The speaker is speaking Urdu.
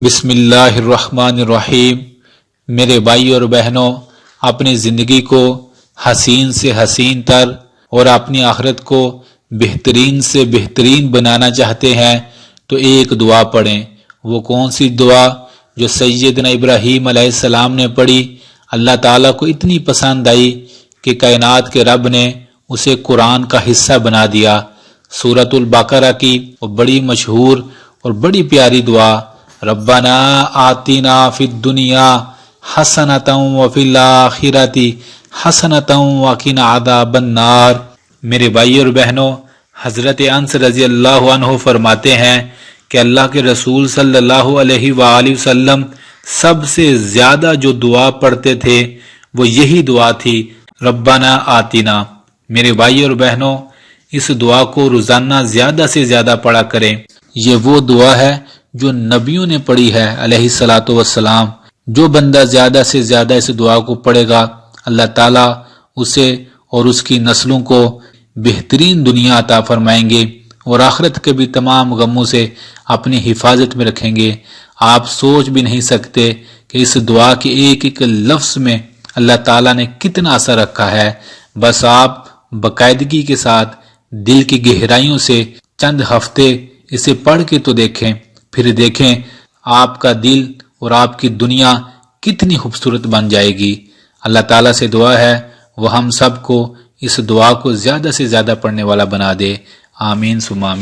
بسم اللہ الرحمن الرحیم۔ میرے بھائی اور بہنوں، اپنی زندگی کو حسین سے حسین تر اور اپنی آخرت کو بہترین سے بہترین بنانا چاہتے ہیں تو ایک دعا پڑھیں۔ وہ کون سی دعا؟ جو سیدنا ابراہیم علیہ السلام نے پڑھی، اللہ تعالیٰ کو اتنی پسند آئی کہ کائنات کے رب نے اسے قرآن کا حصہ بنا دیا۔ سورۃ البقرہ کی وہ بڑی مشہور اور بڑی پیاری دعا، ربنا آتنا فی الدنیا حسنۃ وفی الآخرۃ حسنۃ وقنا عذاب النار۔ میرے بھائی اور بہنوں، حضرت انس رضی اللہ عنہ فرماتے ہیں کہ اللہ کے رسول صلی اللہ علیہ وآلہ وسلم سب سے زیادہ جو دعا پڑھتے تھے وہ یہی دعا تھی، ربنا آتنا۔ میرے بھائی اور بہنوں، اس دعا کو روزانہ زیادہ سے زیادہ پڑھا کریں۔ یہ وہ دعا ہے جو نبیوں نے پڑھی ہے علیہ الصلاۃ والسلام۔ جو بندہ زیادہ سے زیادہ اس دعا کو پڑھے گا، اللہ تعالیٰ اسے اور اس کی نسلوں کو بہترین دنیا عطا فرمائیں گے اور آخرت کے بھی تمام غموں سے اپنی حفاظت میں رکھیں گے۔ آپ سوچ بھی نہیں سکتے کہ اس دعا کے ایک ایک لفظ میں اللہ تعالیٰ نے کتنا اثر رکھا ہے۔ بس آپ باقاعدگی کے ساتھ دل کی گہرائیوں سے چند ہفتے اسے پڑھ کے تو دیکھیں، پھر دیکھیں آپ کا دل اور آپ کی دنیا کتنی خوبصورت بن جائے گی۔ اللہ تعالیٰ سے دعا ہے وہ ہم سب کو اس دعا کو زیادہ سے زیادہ پڑھنے والا بنا دے۔ آمین ثم آمین۔